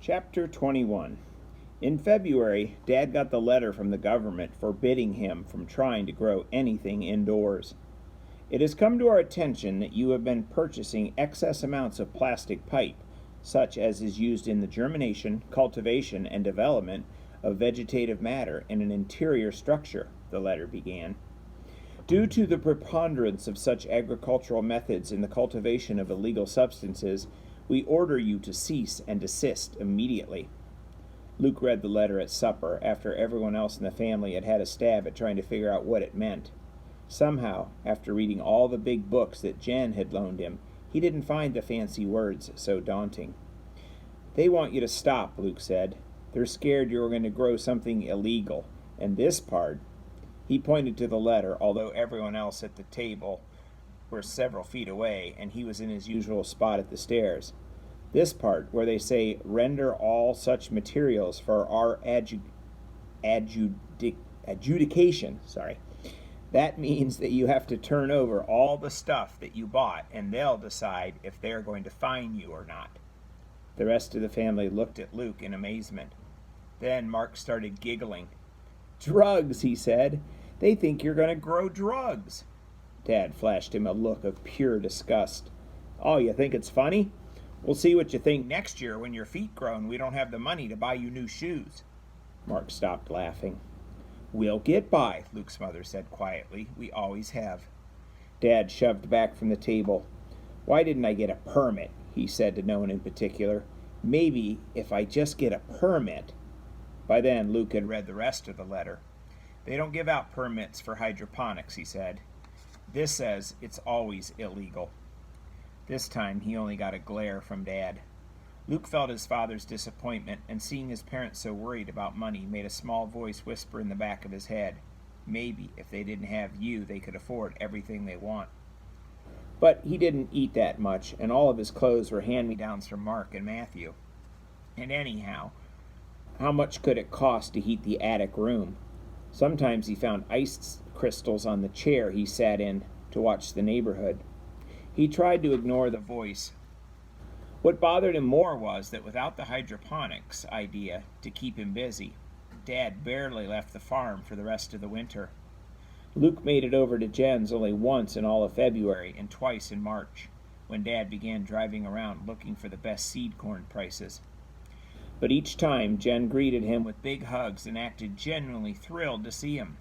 Chapter 21. In February, Dad got the letter from the government forbidding him from trying to grow anything indoors. It has come to our attention that you have been purchasing excess amounts of plastic pipe, such as is used in the germination, cultivation, and development of vegetative matter in an interior structure, the letter began. Due to the preponderance of such agricultural methods in the cultivation of illegal substances, we order you to cease and desist immediately. Luke read the letter at supper after everyone else in the family had had a stab at trying to figure out what it meant. Somehow, after reading all the big books that Jen had loaned him, he didn't find the fancy words so daunting. They want you to stop, Luke said. They're scared you're going to grow something illegal. And this part, he pointed to the letter, although everyone else at the table were several feet away, and he was in his usual spot at the stairs. This part, where they say, render all such materials for our adjudication, that means that you have to turn over all the stuff that you bought, and they'll decide if they're going to fine you or not. The rest of the family looked at Luke in amazement. Then Mark started giggling. Drugs, he said. They think you're going to grow drugs. Dad flashed him a look of pure disgust. Oh, you think it's funny? We'll see what you think next year when your feet grow and we don't have the money to buy you new shoes. Mark stopped laughing. We'll get by, Luke's mother said quietly. We always have. Dad shoved back from the table. Why didn't I get a permit? He said to no one in particular. Maybe if I just get a permit. By then, Luke had read the rest of the letter. They don't give out permits for hydroponics, he said. This says it's always illegal. This time he only got a glare from Dad. Luke felt his father's disappointment, and seeing his parents so worried about money made a small voice whisper in the back of his head. Maybe if they didn't have you, they could afford everything they want. But he didn't eat that much, and all of his clothes were hand-me-downs from Mark and Matthew. And anyhow, how much could it cost to heat the attic room? Sometimes he found ice crystals on the chair he sat in to watch the neighborhood. He tried to ignore the voice. What bothered him more was that without the hydroponics idea to keep him busy, Dad barely left the farm for the rest of the winter. Luke made it over to Jen's only once in all of February and twice in March, when Dad began driving around looking for the best seed corn prices. But each time, Jen greeted him with big hugs and acted genuinely thrilled to see him.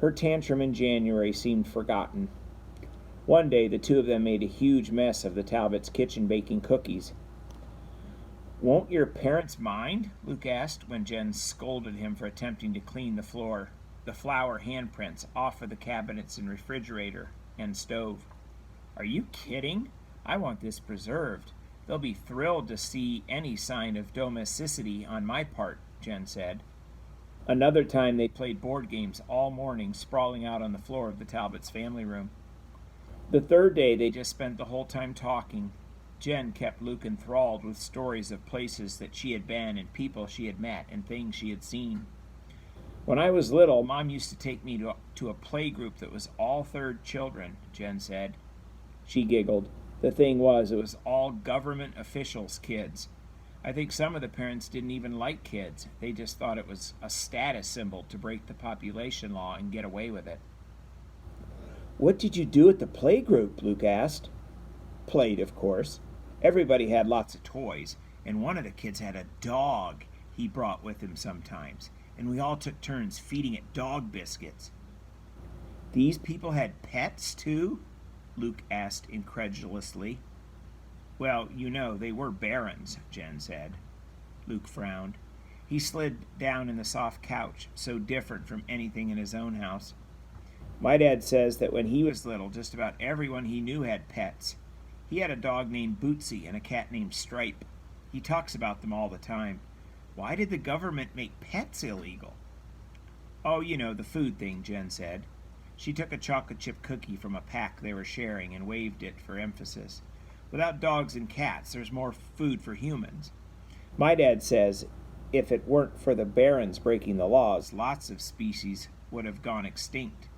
Her tantrum in January seemed forgotten. One day, the two of them made a huge mess of the Talbots' kitchen baking cookies. Won't your parents mind? Luke asked when Jen scolded him for attempting to clean the floor, the flour handprints off of the cabinets and refrigerator and stove. Are you kidding? I want this preserved. They'll be thrilled to see any sign of domesticity on my part, Jen said. Another time they played board games all morning, sprawling out on the floor of the Talbots' family room. The third day they just spent the whole time talking. Jen kept Luke enthralled with stories of places that she had been and people she had met and things she had seen. When I was little, Mom used to take me to a play group that was all third children, Jen said. She giggled. The thing was, it was all government officials' kids. I think some of the parents didn't even like kids. They just thought it was a status symbol to break the population law and get away with it. What did you do at the playgroup? Luke asked. Played, of course. Everybody had lots of toys, and one of the kids had a dog he brought with him sometimes, and we all took turns feeding it dog biscuits. These people had pets, too? Luke asked incredulously. Well, you know, they were barons, Jen said. Luke frowned. He slid down in the soft couch, so different from anything in his own house. My dad says that when he was little, just about everyone he knew had pets. He had a dog named Bootsy and a cat named Stripe. He talks about them all the time. Why did the government make pets illegal? Oh, you know, the food thing, Jen said. She took a chocolate chip cookie from a pack they were sharing and waved it for emphasis. Without dogs and cats, there's more food for humans. My dad says if it weren't for the barons breaking the laws, lots of species would have gone extinct.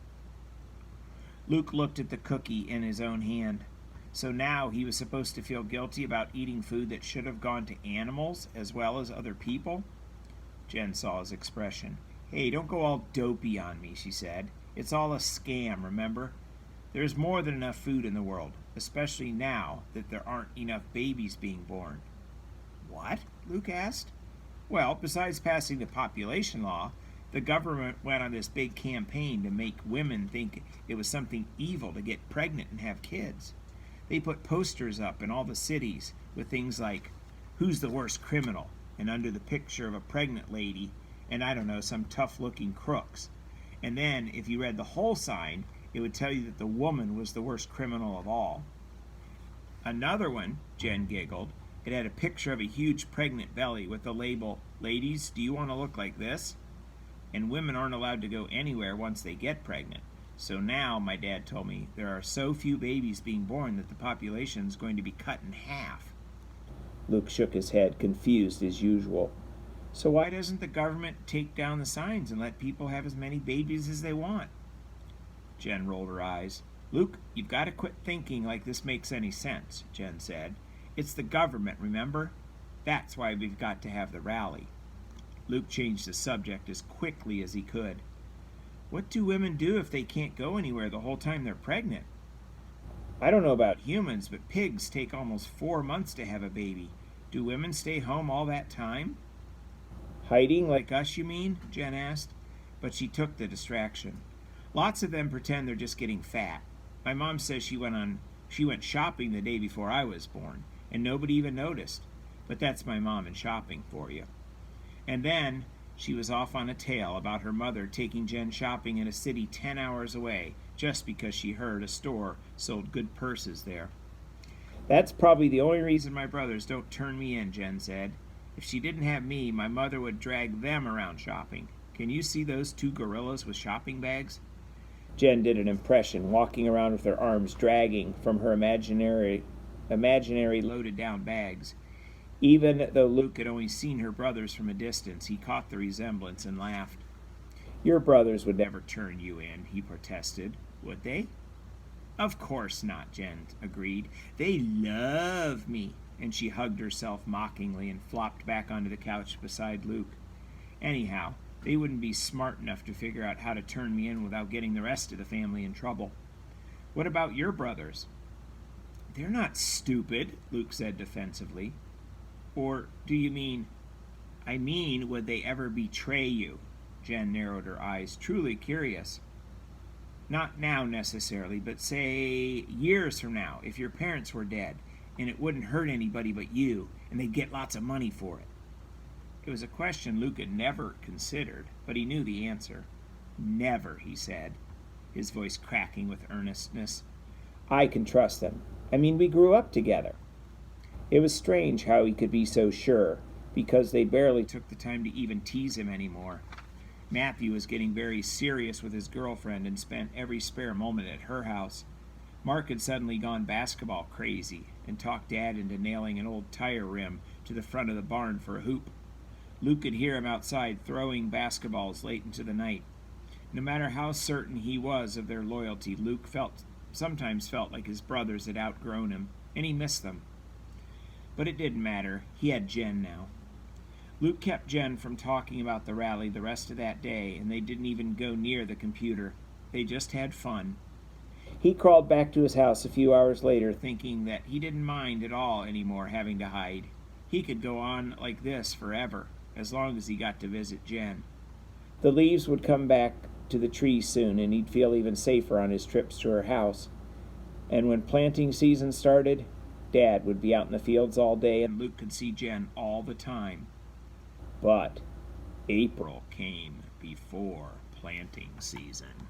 Luke looked at the cookie in his own hand. So now he was supposed to feel guilty about eating food that should have gone to animals as well as other people? Jen saw his expression. Hey, don't go all dopey on me, she said. It's all a scam, remember? There's more than enough food in the world, especially now that there aren't enough babies being born. What? Luke asked. Well, besides passing the population law, the government went on this big campaign to make women think it was something evil to get pregnant and have kids. They put posters up in all the cities with things like, "Who's the worst criminal?" and under the picture of a pregnant lady and, I don't know, some tough-looking crooks. And then, if you read the whole sign, it would tell you that the woman was the worst criminal of all. Another one, Jen giggled, it had a picture of a huge pregnant belly with the label, "Ladies, do you want to look like this?" And women aren't allowed to go anywhere once they get pregnant. So now, my dad told me, there are so few babies being born that the population is going to be cut in half. Luke shook his head, confused as usual. So why doesn't the government take down the signs and let people have as many babies as they want? Jen rolled her eyes. Luke, you've got to quit thinking like this makes any sense, Jen said. It's the government, remember? That's why we've got to have the rally. Luke changed the subject as quickly as he could. What do women do if they can't go anywhere the whole time they're pregnant? I don't know about humans, but pigs take almost 4 months to have a baby. Do women stay home all that time? Hiding like us, you mean? Jen asked. But she took the distraction. Lots of them pretend they're just getting fat. My mom says she went shopping the day before I was born, and nobody even noticed. But that's my mom and shopping for you. And then she was off on a tale about her mother taking Jen shopping in a city 10 hours away just because she heard a store sold good purses there. That's probably the only reason my brothers don't turn me in, Jen said. If she didn't have me, my mother would drag them around shopping. Can you see those 2 gorillas with shopping bags? Jen did an impression, walking around with her arms dragging from her imaginary loaded down bags. Even though Luke had only seen her brothers from a distance, he caught the resemblance and laughed. Your brothers would never turn you in, he protested. Would they? Of course not, Jen agreed. They love me. And she hugged herself mockingly and flopped back onto the couch beside Luke. Anyhow, they wouldn't be smart enough to figure out how to turn me in without getting the rest of the family in trouble. What about your brothers? They're not stupid, Luke said defensively. Or do you mean... I mean, would they ever betray you? Jen narrowed her eyes, truly curious. Not now necessarily, but say years from now, if your parents were dead, and it wouldn't hurt anybody but you, and they'd get lots of money for it. It was a question Luke had never considered, but he knew the answer. Never, he said, his voice cracking with earnestness. I can trust them. I mean, we grew up together. It was strange how he could be so sure, because they barely took the time to even tease him anymore. Matthew was getting very serious with his girlfriend and spent every spare moment at her house. Mark had suddenly gone basketball crazy and talked Dad into nailing an old tire rim to the front of the barn for a hoop. Luke could hear him outside throwing basketballs late into the night. No matter how certain he was of their loyalty, Luke sometimes felt like his brothers had outgrown him, and he missed them. But it didn't matter. He had Jen now. Luke kept Jen from talking about the rally the rest of that day, and they didn't even go near the computer. They just had fun. He crawled back to his house a few hours later, thinking that he didn't mind at all anymore having to hide. He could go on like this forever, as long as he got to visit Jen. The leaves would come back to the trees soon, and he'd feel even safer on his trips to her house. And when planting season started, Dad would be out in the fields all day, and Luke could see Jen all the time. But April came before planting season.